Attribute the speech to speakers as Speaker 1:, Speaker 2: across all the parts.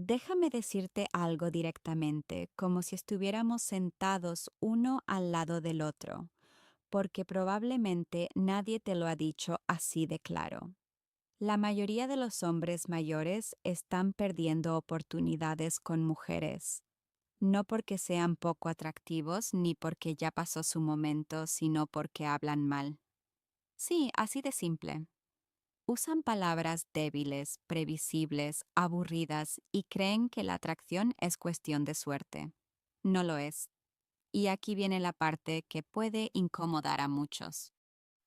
Speaker 1: Déjame decirte algo directamente, como si estuviéramos sentados uno al lado del otro, porque probablemente nadie te lo ha dicho así de claro. La mayoría de los hombres mayores están perdiendo oportunidades con mujeres, no porque sean poco atractivos ni porque ya pasó su momento, sino porque hablan mal. Sí, así de simple. Usan palabras débiles, previsibles, aburridas y creen que la atracción es cuestión de suerte. No lo es. Y aquí viene la parte que puede incomodar a muchos.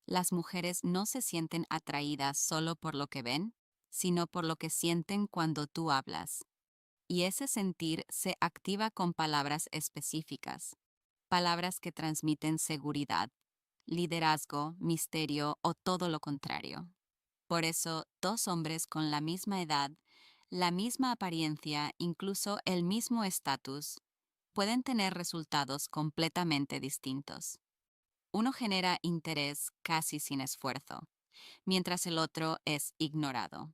Speaker 1: Las mujeres no se sienten atraídas solo por lo que ven, sino por lo que sienten cuando tú hablas. Y ese sentir se activa con palabras específicas, palabras que transmiten seguridad, liderazgo, misterio o todo lo contrario. Por eso, dos hombres con la misma edad, la misma apariencia, incluso el mismo estatus, pueden tener resultados completamente distintos. Uno genera interés casi sin esfuerzo, mientras el otro es ignorado.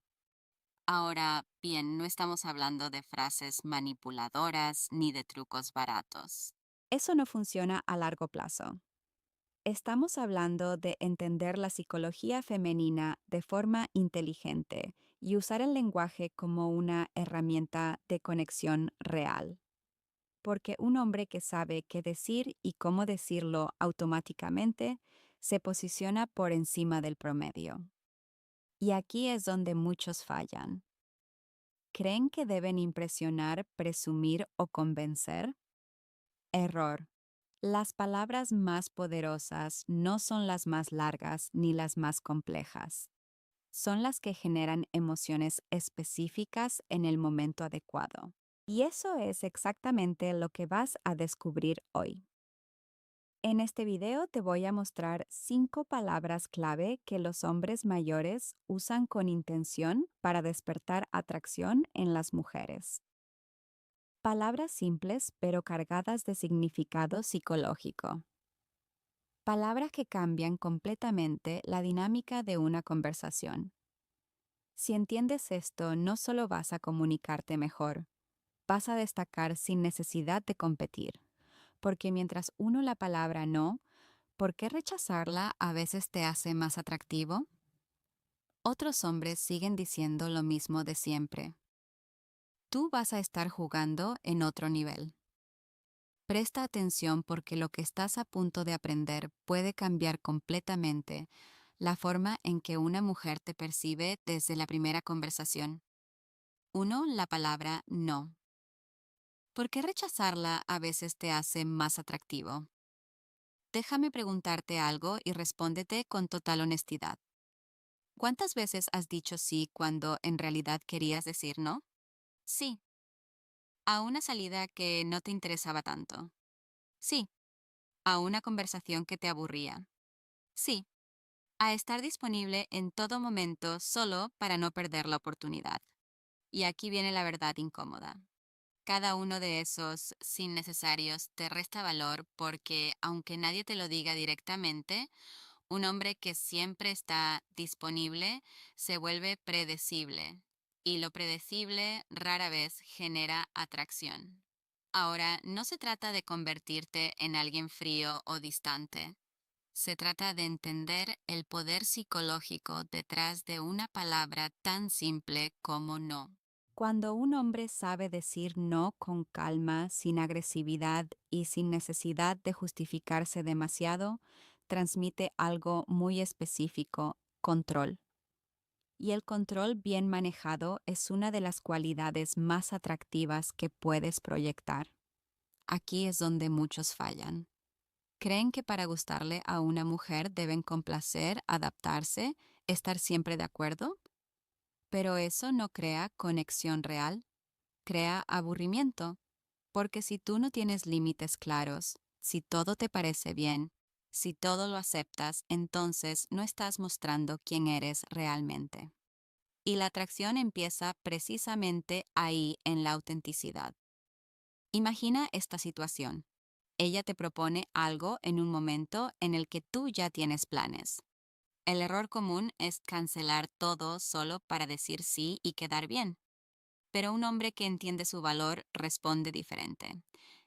Speaker 1: Ahora, bien, no estamos hablando de frases manipuladoras ni de trucos baratos. Eso no funciona a largo plazo. Estamos hablando de entender la psicología femenina de forma inteligente y usar el lenguaje como una herramienta de conexión real. Porque un hombre que sabe qué decir y cómo decirlo automáticamente se posiciona por encima del promedio. Y aquí es donde muchos fallan. ¿Creen que deben impresionar, presumir o convencer? Error. Las palabras más poderosas no son las más largas ni las más complejas. Son las que generan emociones específicas en el momento adecuado. Y eso es exactamente lo que vas a descubrir hoy. En este video te voy a mostrar 5 palabras clave que los hombres mayores usan con intención para despertar atracción en las mujeres. Palabras simples pero cargadas de significado psicológico. Palabras que cambian completamente la dinámica de una conversación. Si entiendes esto, no solo vas a comunicarte mejor, vas a destacar sin necesidad de competir, porque mientras uno la palabra no, ¿por qué rechazarla a veces te hace más atractivo? Otros hombres siguen diciendo lo mismo de siempre. Tú vas a estar jugando en otro nivel. Presta atención porque lo que estás a punto de aprender puede cambiar completamente la forma en que una mujer te percibe desde la primera conversación. Uno, la palabra no. ¿Por qué rechazarla a veces te hace más atractivo? Déjame preguntarte algo y respóndete con total honestidad. ¿Cuántas veces has dicho sí cuando en realidad querías decir no? Sí. A una salida que no te interesaba tanto. Sí. A una conversación que te aburría. Sí. A estar disponible en todo momento solo para no perder la oportunidad. Y aquí viene la verdad incómoda. Cada uno de esos sin necesarios te resta valor porque, aunque nadie te lo diga directamente, un hombre que siempre está disponible se vuelve predecible, y lo predecible rara vez genera atracción. Ahora, no se trata de convertirte en alguien frío o distante. Se trata de entender el poder psicológico detrás de una palabra tan simple como no. Cuando un hombre sabe decir no con calma, sin agresividad y sin necesidad de justificarse demasiado, transmite algo muy específico: control. Y el control bien manejado es una de las cualidades más atractivas que puedes proyectar. Aquí es donde muchos fallan. Creen que para gustarle a una mujer deben complacer, adaptarse, estar siempre de acuerdo, pero eso no crea conexión real, crea aburrimiento, porque si tú no tienes límites claros, si todo te parece bien, si todo lo aceptas, entonces no estás mostrando quién eres realmente. Y la atracción empieza precisamente ahí, en la autenticidad. Imagina esta situación. Ella te propone algo en un momento en el que tú ya tienes planes. El error común es cancelar todo solo para decir sí y quedar bien. Pero un hombre que entiende su valor responde diferente.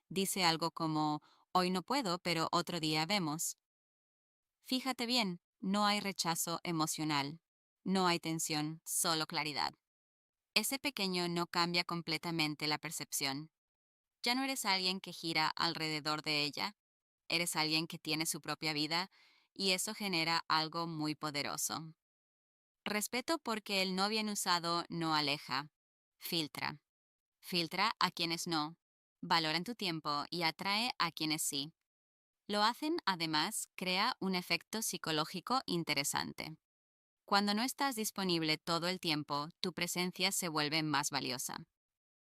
Speaker 1: Dice algo como, hoy no puedo, pero otro día vemos. Fíjate bien, no hay rechazo emocional, no hay tensión, solo claridad. Ese pequeño no cambia completamente la percepción. Ya no eres alguien que gira alrededor de ella, eres alguien que tiene su propia vida y eso genera algo muy poderoso. Respeto porque el no bien usado no aleja, filtra. Filtra a quienes no, valora tu tiempo y atrae a quienes sí. Lo hacen, además, crea un efecto psicológico interesante. Cuando no estás disponible todo el tiempo, tu presencia se vuelve más valiosa.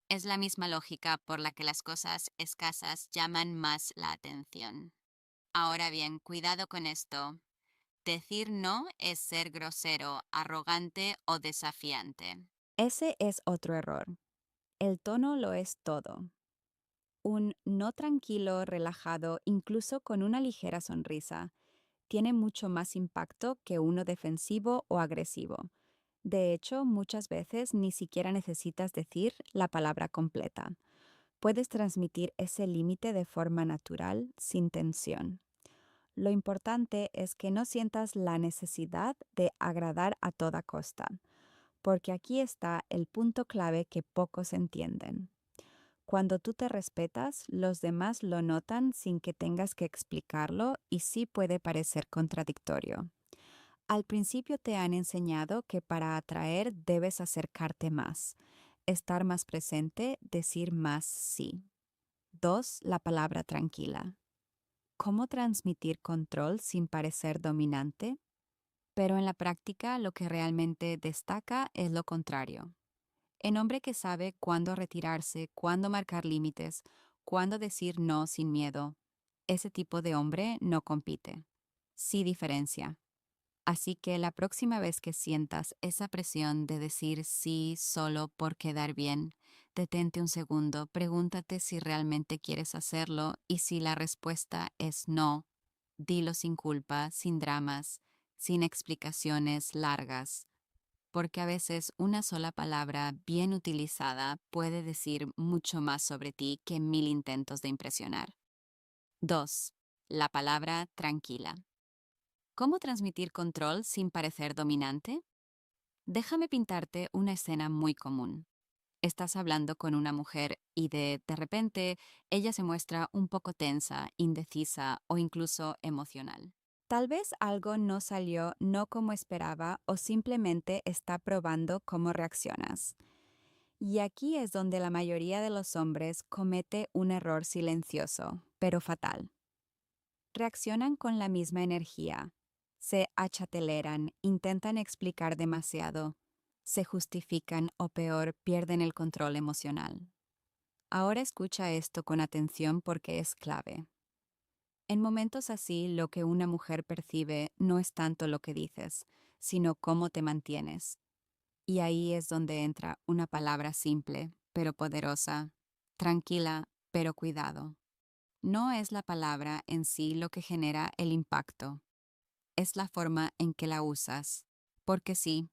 Speaker 1: Es la misma lógica por la que las cosas escasas llaman más la atención. Ahora bien, cuidado con esto. Decir no es ser grosero, arrogante o desafiante. Ese es otro error. El tono lo es todo. Un no tranquilo, relajado, incluso con una ligera sonrisa, tiene mucho más impacto que uno defensivo o agresivo. De hecho, muchas veces ni siquiera necesitas decir la palabra completa. Puedes transmitir ese límite de forma natural, sin tensión. Lo importante es que no sientas la necesidad de agradar a toda costa, porque aquí está el punto clave que pocos entienden. Cuando tú te respetas, los demás lo notan sin que tengas que explicarlo y sí puede parecer contradictorio. Al principio te han enseñado que para atraer debes acercarte más, estar más presente, decir más sí. 2. La palabra tranquila. ¿Cómo transmitir control sin parecer dominante? Pero en la práctica lo que realmente destaca es lo contrario. El hombre que sabe cuándo retirarse, cuándo marcar límites, cuándo decir no sin miedo, ese tipo de hombre no compite. Sí diferencia. Así que la próxima vez que sientas esa presión de decir sí solo por quedar bien, detente un segundo, pregúntate si realmente quieres hacerlo y si la respuesta es no, dilo sin culpa, sin dramas, sin explicaciones largas, porque a veces una sola palabra bien utilizada puede decir mucho más sobre ti que 1000 intentos de impresionar. 2. La palabra tranquila. ¿Cómo transmitir control sin parecer dominante? Déjame pintarte una escena muy común. Estás hablando con una mujer y de repente ella se muestra un poco tensa, indecisa o incluso emocional. Tal vez algo no salió no como esperaba o simplemente está probando cómo reaccionas. Y aquí es donde la mayoría de los hombres comete un error silencioso, pero fatal. Reaccionan con la misma energía, se achateleran, intentan explicar demasiado, se justifican o peor, pierden el control emocional. Ahora escucha esto con atención porque es clave. En momentos así, lo que una mujer percibe no es tanto lo que dices, sino cómo te mantienes. Y ahí es donde entra una palabra simple, pero poderosa, tranquila, pero cuidado. No es la palabra en sí lo que genera el impacto, es la forma en que la usas, porque sí,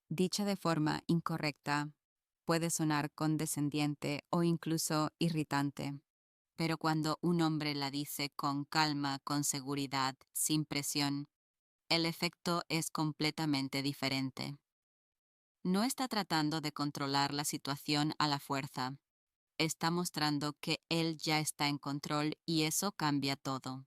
Speaker 1: dicha de forma incorrecta, puede sonar condescendiente o incluso irritante. Pero cuando un hombre la dice con calma, con seguridad, sin presión, el efecto es completamente diferente. No está tratando de controlar la situación a la fuerza, está mostrando que él ya está en control y eso cambia todo.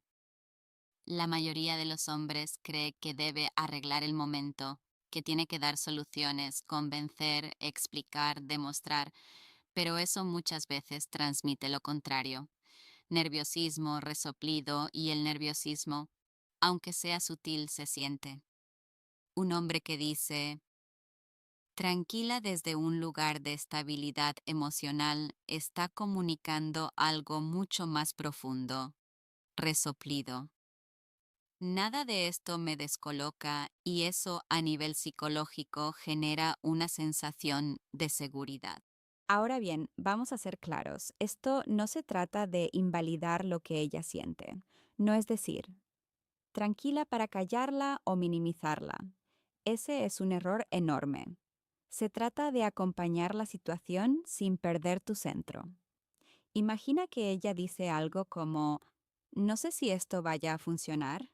Speaker 1: La mayoría de los hombres cree que debe arreglar el momento, que tiene que dar soluciones, convencer, explicar, demostrar, pero eso muchas veces transmite lo contrario. Nerviosismo, resoplido y el nerviosismo, aunque sea sutil, se siente. Un hombre que dice, tranquila desde un lugar de estabilidad emocional, está comunicando algo mucho más profundo, resoplido. Nada de esto me descoloca y eso a nivel psicológico genera una sensación de seguridad. Ahora bien, vamos a ser claros, esto no se trata de invalidar lo que ella siente. No es decir, tranquila para callarla o minimizarla. Ese es un error enorme. Se trata de acompañar la situación sin perder tu centro. Imagina que ella dice algo como, no sé si esto vaya a funcionar.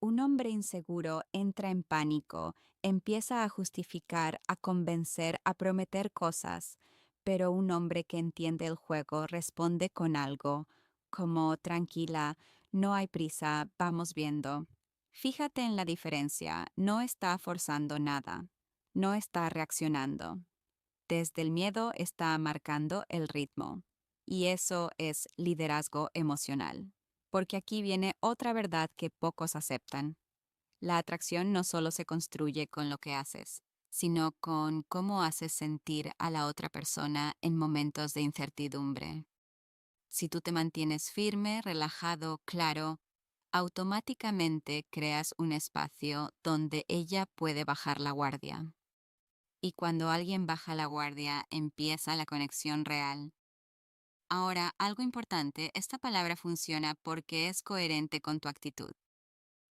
Speaker 1: Un hombre inseguro entra en pánico, empieza a justificar, a convencer, a prometer cosas, pero un hombre que entiende el juego responde con algo, como tranquila, no hay prisa, vamos viendo. Fíjate en la diferencia, no está forzando nada, no está reaccionando. Desde el miedo está marcando el ritmo. Y eso es liderazgo emocional. Porque aquí viene otra verdad que pocos aceptan. La atracción no solo se construye con lo que haces, sino con cómo haces sentir a la otra persona en momentos de incertidumbre. Si tú te mantienes firme, relajado, claro, automáticamente creas un espacio donde ella puede bajar la guardia. Y cuando alguien baja la guardia, empieza la conexión real. Ahora, algo importante, esta palabra funciona porque es coherente con tu actitud.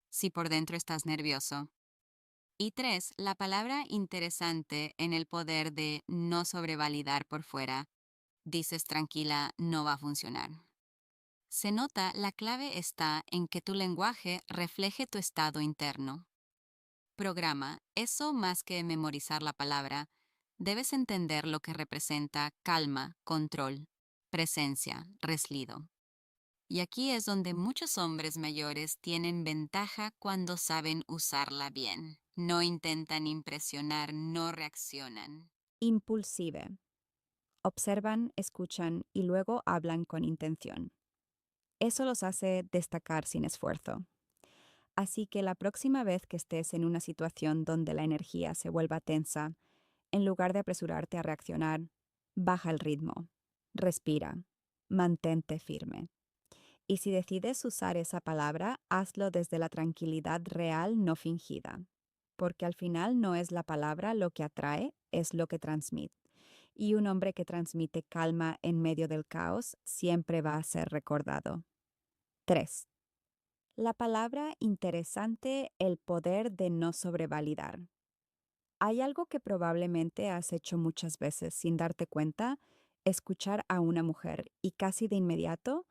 Speaker 1: Si por dentro estás nervioso. Y tres, la palabra interesante en el poder de no sobrevalidar por fuera. Dices tranquila, no va a funcionar. Se nota, la clave está en que tu lenguaje refleje tu estado interno. Programa, eso más que memorizar la palabra, debes entender lo que representa calma, control, presencia, reslido. Y aquí es donde muchos hombres mayores tienen ventaja cuando saben usarla bien. No intentan impresionar, no reaccionan. Impulsive. Observan, escuchan y luego hablan con intención. Eso los hace destacar sin esfuerzo. Así que la próxima vez que estés en una situación donde la energía se vuelva tensa, en lugar de apresurarte a reaccionar, baja el ritmo, respira, mantente firme. Y si decides usar esa palabra, hazlo desde la tranquilidad real, no fingida. Porque al final no es la palabra lo que atrae, es lo que transmite. Y un hombre que transmite calma en medio del caos siempre va a ser recordado. 3. La palabra interesante, el poder de no sobrevalidar. Hay algo que probablemente has hecho muchas veces sin darte cuenta, escuchar a una mujer y casi de inmediato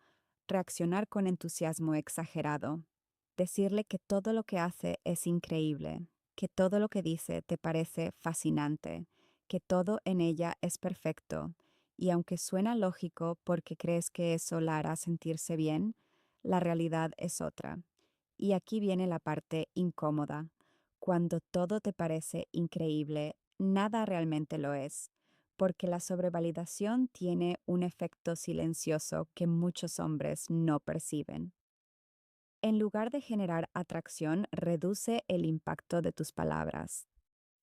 Speaker 1: reaccionar con entusiasmo exagerado, decirle que todo lo que hace es increíble, que todo lo que dice te parece fascinante, que todo en ella es perfecto, y aunque suena lógico porque crees que eso la hará sentirse bien, la realidad es otra. Y aquí viene la parte incómoda. Cuando todo te parece increíble, nada realmente lo es, porque la sobrevalidación tiene un efecto silencioso que muchos hombres no perciben. En lugar de generar atracción, reduce el impacto de tus palabras.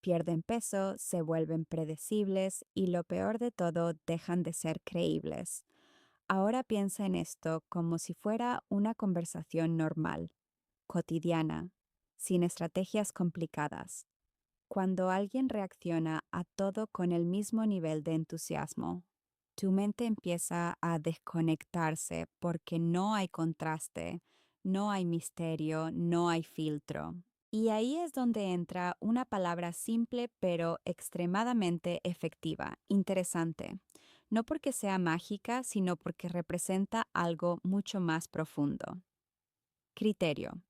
Speaker 1: Pierden peso, se vuelven predecibles y lo peor de todo, dejan de ser creíbles. Ahora piensa en esto como si fuera una conversación normal, cotidiana, sin estrategias complicadas. Cuando alguien reacciona a todo con el mismo nivel de entusiasmo, tu mente empieza a desconectarse porque no hay contraste, no hay misterio, no hay filtro. Y ahí es donde entra una palabra simple pero extremadamente efectiva, interesante. No porque sea mágica, sino porque representa algo mucho más profundo. Criterio.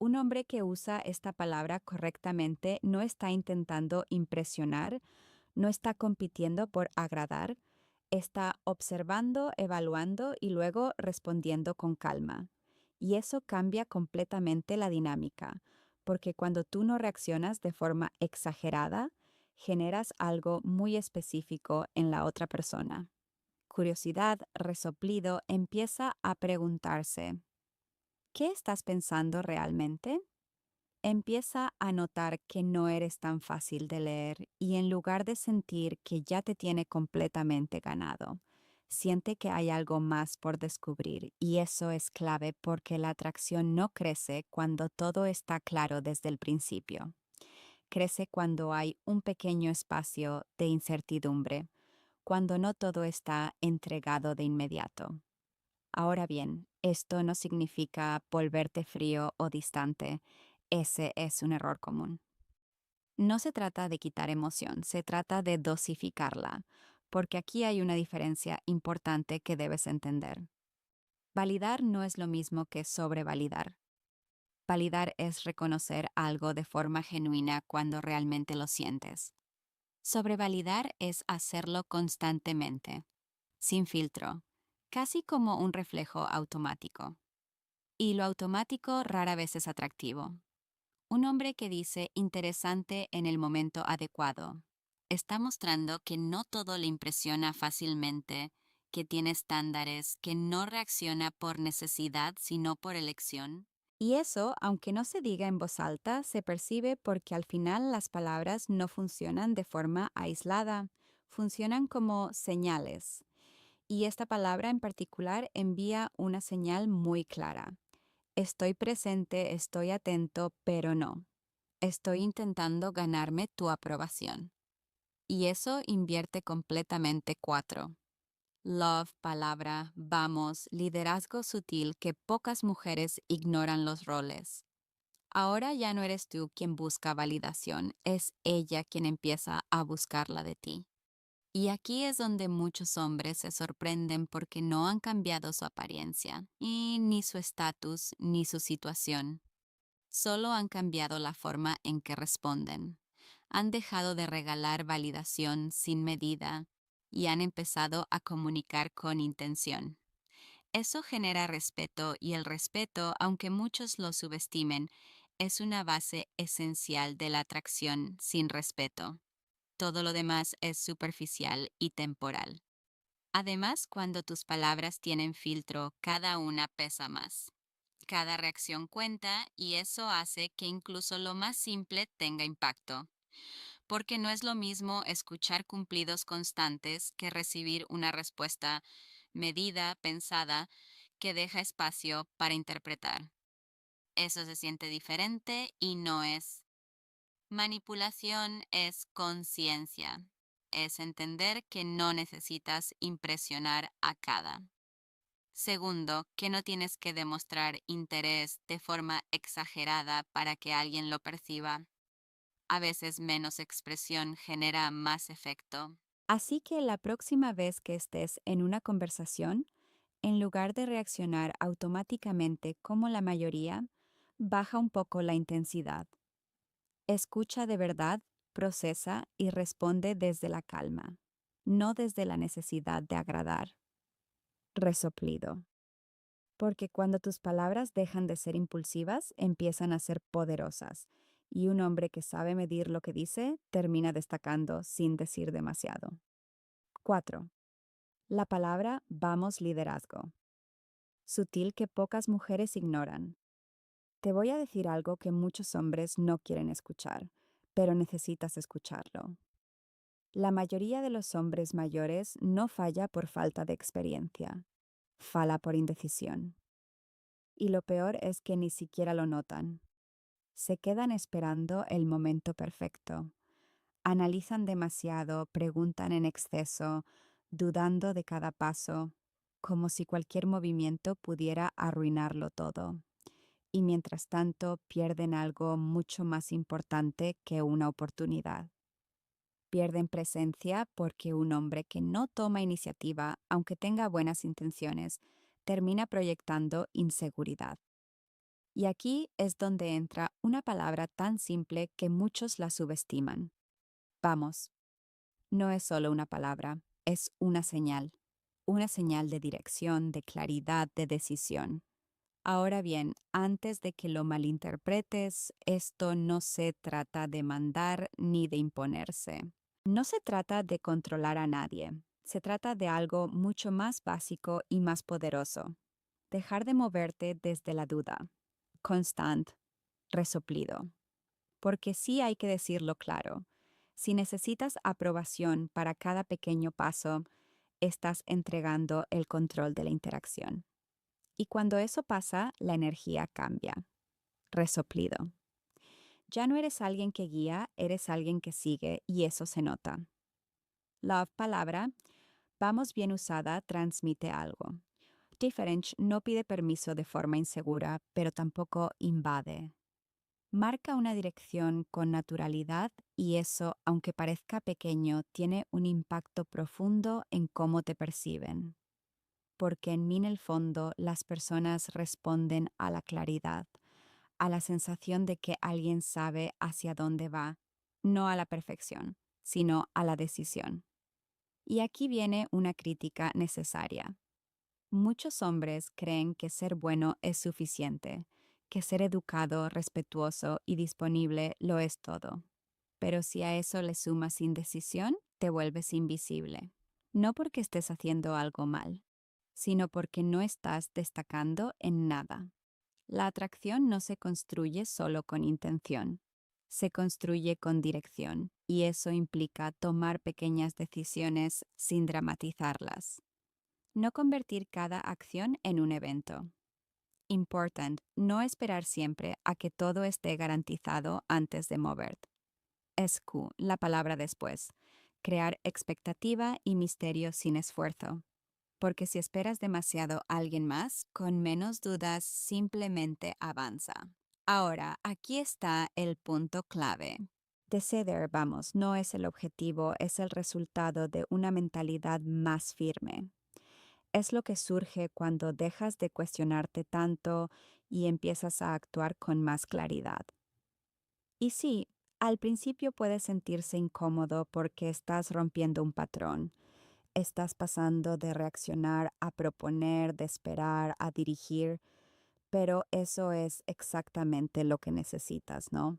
Speaker 1: Un hombre que usa esta palabra correctamente no está intentando impresionar, no está compitiendo por agradar, está observando, evaluando y luego respondiendo con calma. Y eso cambia completamente la dinámica, porque cuando tú no reaccionas de forma exagerada, generas algo muy específico en la otra persona. Curiosidad, resoplido, empieza a preguntarse, ¿qué estás pensando realmente? Empieza a notar que no eres tan fácil de leer y en lugar de sentir que ya te tiene completamente ganado, siente que hay algo más por descubrir y eso es clave porque la atracción no crece cuando todo está claro desde el principio. Crece cuando hay un pequeño espacio de incertidumbre, cuando no todo está entregado de inmediato. Ahora bien, esto no significa volverte frío o distante. Ese es un error común. No se trata de quitar emoción, se trata de dosificarla, porque aquí hay una diferencia importante que debes entender. Validar no es lo mismo que sobrevalidar. Validar es reconocer algo de forma genuina cuando realmente lo sientes. Sobrevalidar es hacerlo constantemente, sin filtro, casi como un reflejo automático. Y lo automático rara vez es atractivo. Un hombre que dice interesante en el momento adecuado está mostrando que no todo le impresiona fácilmente, que tiene estándares, que no reacciona por necesidad sino por elección. Y eso, aunque no se diga en voz alta, se percibe porque al final las palabras no funcionan de forma aislada, funcionan como señales. Y esta palabra en particular envía una señal muy clara. Estoy presente, estoy atento, pero no. Estoy intentando ganarme tu aprobación. Y eso invierte completamente cuatro. Love, palabra, vamos, liderazgo sutil que pocas mujeres ignoran los roles. Ahora ya no eres tú quien busca validación, es ella quien empieza a buscarla de ti. Y aquí es donde muchos hombres se sorprenden porque no han cambiado su apariencia, y ni su estatus, ni su situación. Solo han cambiado la forma en que responden. Han dejado de regalar validación sin medida y han empezado a comunicar con intención. Eso genera respeto y el respeto, aunque muchos lo subestimen, es una base esencial de la atracción sin respeto. Todo lo demás es superficial y temporal. Además, cuando tus palabras tienen filtro, cada una pesa más. Cada reacción cuenta y eso hace que incluso lo más simple tenga impacto, porque no es lo mismo escuchar cumplidos constantes que recibir una respuesta medida, pensada, que deja espacio para interpretar. Eso se siente diferente y no es. Manipulación es conciencia. Es entender que no necesitas impresionar a cada. Segundo, que no tienes que demostrar interés de forma exagerada para que alguien lo perciba. A veces menos expresión genera más efecto. Así que la próxima vez que estés en una conversación, en lugar de reaccionar automáticamente como la mayoría, baja un poco la intensidad. Escucha de verdad, procesa y responde desde la calma, no desde la necesidad de agradar. Resoplido. Porque cuando tus palabras dejan de ser impulsivas, empiezan a ser poderosas, y un hombre que sabe medir lo que dice termina destacando sin decir demasiado. 4. La palabra vamos liderazgo. Sutil que pocas mujeres ignoran. Te voy a decir algo que muchos hombres no quieren escuchar, pero necesitas escucharlo. La mayoría de los hombres mayores no falla por falta de experiencia, falla por indecisión. Y lo peor es que ni siquiera lo notan. Se quedan esperando el momento perfecto. Analizan demasiado, preguntan en exceso, dudando de cada paso, como si cualquier movimiento pudiera arruinarlo todo. Y mientras tanto pierden algo mucho más importante que una oportunidad. Pierden presencia porque un hombre que no toma iniciativa, aunque tenga buenas intenciones, termina proyectando inseguridad. Y aquí es donde entra una palabra tan simple que muchos la subestiman. Vamos, no es solo una palabra, es una señal de dirección, de claridad, de decisión. Ahora bien, antes de que lo malinterpretes, esto no se trata de mandar ni de imponerse. No se trata de controlar a nadie. Se trata de algo mucho más básico y más poderoso. Dejar de moverte desde la duda. Constant, resoplido. Porque sí hay que decirlo claro. Si necesitas aprobación para cada pequeño paso, estás entregando el control de la interacción. Y cuando eso pasa, la energía cambia. Resoplido. Ya no eres alguien que guía, eres alguien que sigue y eso se nota. Love palabra, vamos bien usada, transmite algo. Difference no pide permiso de forma insegura, pero tampoco invade. Marca una dirección con naturalidad y eso, aunque parezca pequeño, tiene un impacto profundo en cómo te perciben, porque en el fondo las personas responden a la claridad, a la sensación de que alguien sabe hacia dónde va, no a la perfección, sino a la decisión. Y aquí viene una crítica necesaria. Muchos hombres creen que ser bueno es suficiente, que ser educado, respetuoso y disponible lo es todo. Pero si a eso le sumas indecisión, te vuelves invisible. No porque estés haciendo algo mal, sino porque no estás destacando en nada. La atracción no se construye solo con intención, se construye con dirección, y eso implica tomar pequeñas decisiones sin dramatizarlas. No convertir cada acción en un evento. Important, no esperar siempre a que todo esté garantizado antes de moverte. SQ, la palabra después. Crear expectativa y misterio sin esfuerzo. Porque si esperas demasiado a alguien más, con menos dudas simplemente avanza. Ahora, aquí está el punto clave. The ceder, vamos, no es el objetivo, es el resultado de una mentalidad más firme. Es lo que surge cuando dejas de cuestionarte tanto y empiezas a actuar con más claridad. Y sí, al principio puede sentirse incómodo porque estás rompiendo un patrón. Estás pasando de reaccionar a proponer, de esperar, a dirigir, pero eso es exactamente lo que necesitas, ¿no?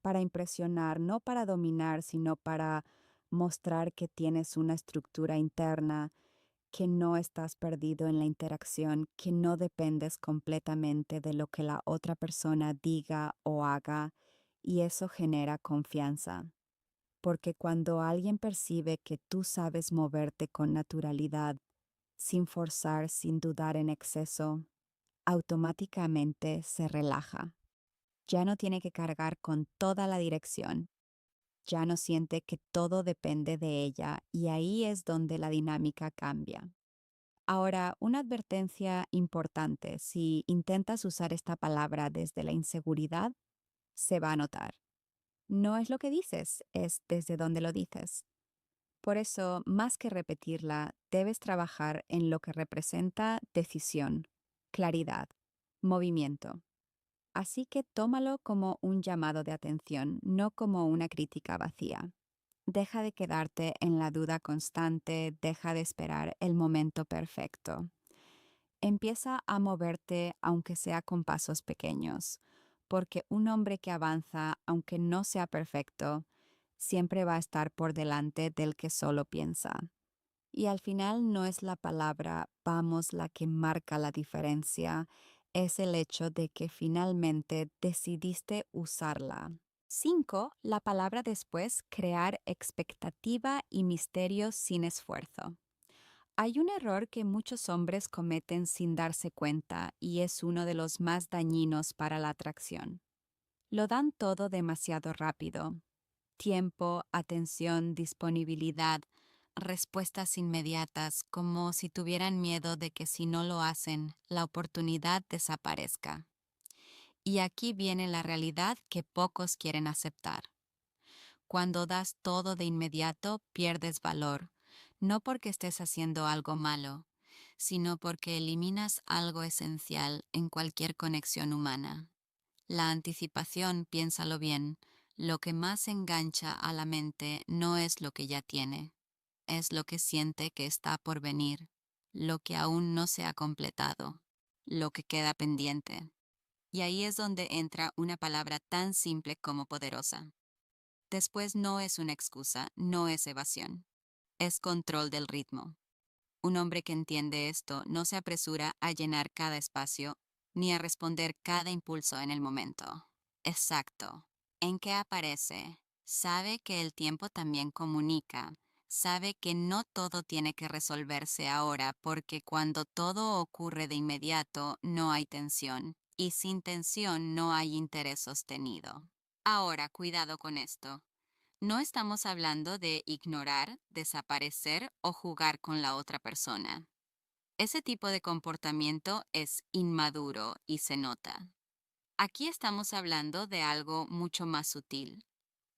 Speaker 1: Para impresionar, no para dominar, sino para mostrar que tienes una estructura interna, que no estás perdido en la interacción, que no dependes completamente de lo que la otra persona diga o haga, y eso genera confianza. Porque cuando alguien percibe que tú sabes moverte con naturalidad, sin forzar, sin dudar en exceso, automáticamente se relaja. Ya no tiene que cargar con toda la dirección, ya no siente que todo depende de ella y ahí es donde la dinámica cambia. Ahora, una advertencia importante, si intentas usar esta palabra desde la inseguridad, se va a notar. No es lo que dices, es desde donde lo dices. Por eso, más que repetirla, debes trabajar en lo que representa decisión, claridad, movimiento. Así que tómalo como un llamado de atención, no como una crítica vacía. Deja de quedarte en la duda constante, deja de esperar el momento perfecto. Empieza a moverte aunque sea con pasos pequeños, porque un hombre que avanza, aunque no sea perfecto, siempre va a estar por delante del que solo piensa. Y al final no es la palabra vamos la que marca la diferencia, es el hecho de que finalmente decidiste usarla. 5. La palabra después, crear expectativa y misterio sin esfuerzo. Hay un error que muchos hombres cometen sin darse cuenta y es uno de los más dañinos para la atracción. Lo dan todo demasiado rápido. Tiempo, atención, disponibilidad, respuestas inmediatas, como si tuvieran miedo de que si no lo hacen, la oportunidad desaparezca. Y aquí viene la realidad que pocos quieren aceptar. Cuando das todo de inmediato, pierdes valor, no porque estés haciendo algo malo, sino porque eliminas algo esencial en cualquier conexión humana. La anticipación, piénsalo bien, lo que más engancha a la mente no es lo que ya tiene, es lo que siente que está por venir, lo que aún no se ha completado, lo que queda pendiente. Y ahí es donde entra una palabra tan simple como poderosa. Después no es una excusa, no es evasión, es control del ritmo. Un hombre que entiende esto no se apresura a llenar cada espacio ni a responder cada impulso en el momento. Exacto. ¿En qué aparece? Sabe que el tiempo también comunica. Sabe que no todo tiene que resolverse ahora porque cuando todo ocurre de inmediato no hay tensión y sin tensión no hay interés sostenido. Ahora, cuidado con esto. No estamos hablando de ignorar, desaparecer o jugar con la otra persona. Ese tipo de comportamiento es inmaduro y se nota. Aquí estamos hablando de algo mucho más sutil.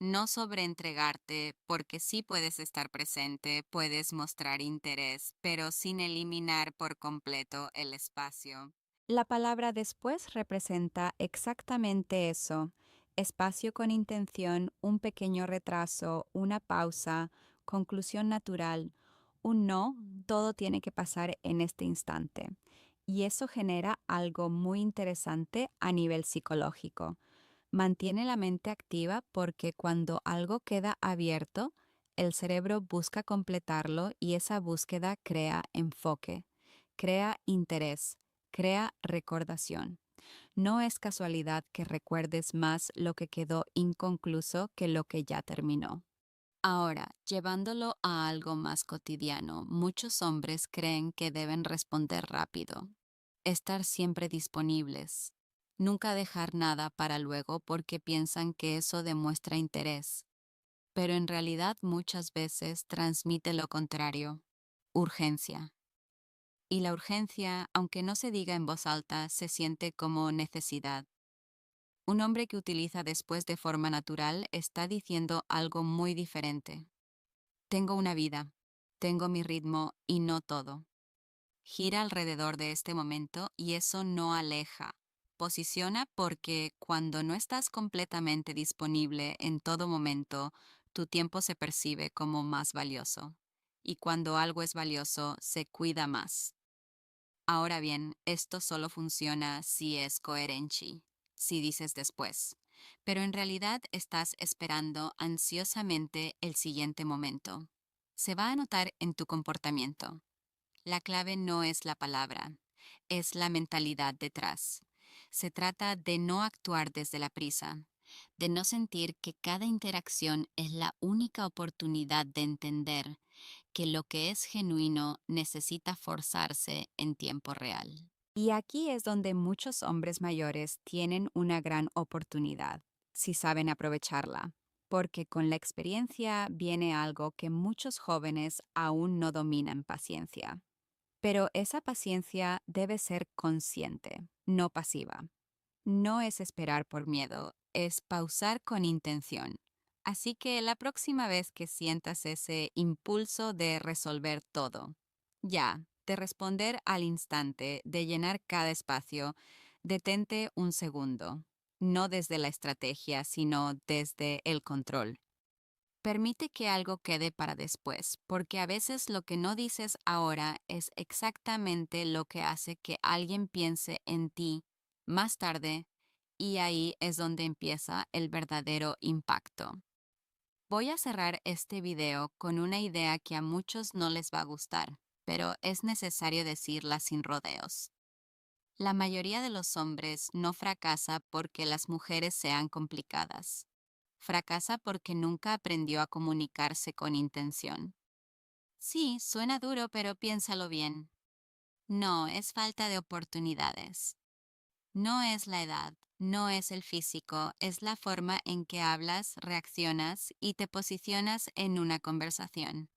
Speaker 1: No sobreentregarte, porque sí puedes estar presente, puedes mostrar interés, pero sin eliminar por completo el espacio. La palabra después representa exactamente eso: espacio con intención, un pequeño retraso, una pausa, conclusión natural, un no, todo tiene que pasar en este instante. Y eso genera algo muy interesante a nivel psicológico. Mantiene la mente activa porque cuando algo queda abierto, el cerebro busca completarlo y esa búsqueda crea enfoque, crea interés, crea recordación. No es casualidad que recuerdes más lo que quedó inconcluso que lo que ya terminó. Ahora, llevándolo a algo más cotidiano, muchos hombres creen que deben responder rápido, estar siempre disponibles, nunca dejar nada para luego porque piensan que eso demuestra interés, pero en realidad muchas veces transmite lo contrario: urgencia. Y la urgencia, aunque no se diga en voz alta, se siente como necesidad. Un hombre que utiliza después de forma natural está diciendo algo muy diferente. Tengo una vida, tengo mi ritmo y no todo. Gira alrededor de este momento y eso no aleja. Posiciona porque cuando no estás completamente disponible en todo momento, tu tiempo se percibe como más valioso. Y cuando algo es valioso, se cuida más. Ahora bien, esto solo funciona si es coherente, si dices después. Pero en realidad estás esperando ansiosamente el siguiente momento. Se va a notar en tu comportamiento. La clave no es la palabra, es la mentalidad detrás. Se trata de no actuar desde la prisa, de no sentir que cada interacción es la única oportunidad de entender que lo que es genuino necesita forzarse en tiempo real. Y aquí es donde muchos hombres mayores tienen una gran oportunidad, si saben aprovecharla, porque con la experiencia viene algo que muchos jóvenes aún no dominan: paciencia. Pero esa paciencia debe ser consciente, no pasiva. No es esperar por miedo, es pausar con intención. Así que la próxima vez que sientas ese impulso de resolver todo, ya, de responder al instante, de llenar cada espacio, detente un segundo, no desde la estrategia, sino desde el control. Permite que algo quede para después, porque a veces lo que no dices ahora es exactamente lo que hace que alguien piense en ti más tarde, y ahí es donde empieza el verdadero impacto. Voy a cerrar este video con una idea que a muchos no les va a gustar, pero es necesario decirla sin rodeos. La mayoría de los hombres no fracasa porque las mujeres sean complicadas. Fracasa porque nunca aprendió a comunicarse con intención. Sí, suena duro, pero piénsalo bien. No, es falta de oportunidades. No es la edad, no es el físico, es la forma en que hablas, reaccionas y te posicionas en una conversación.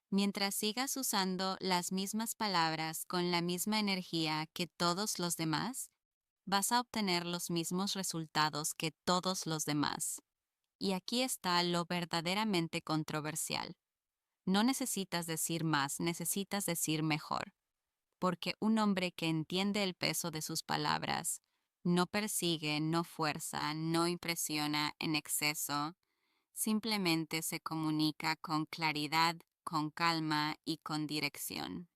Speaker 1: Mientras sigas usando las mismas palabras con la misma energía que todos los demás, vas a obtener los mismos resultados que todos los demás. Y aquí está lo verdaderamente controversial. No necesitas decir más, necesitas decir mejor, porque un hombre que entiende el peso de sus palabras no persigue, no fuerza, no impresiona en exceso, simplemente se comunica con claridad, con calma y con dirección.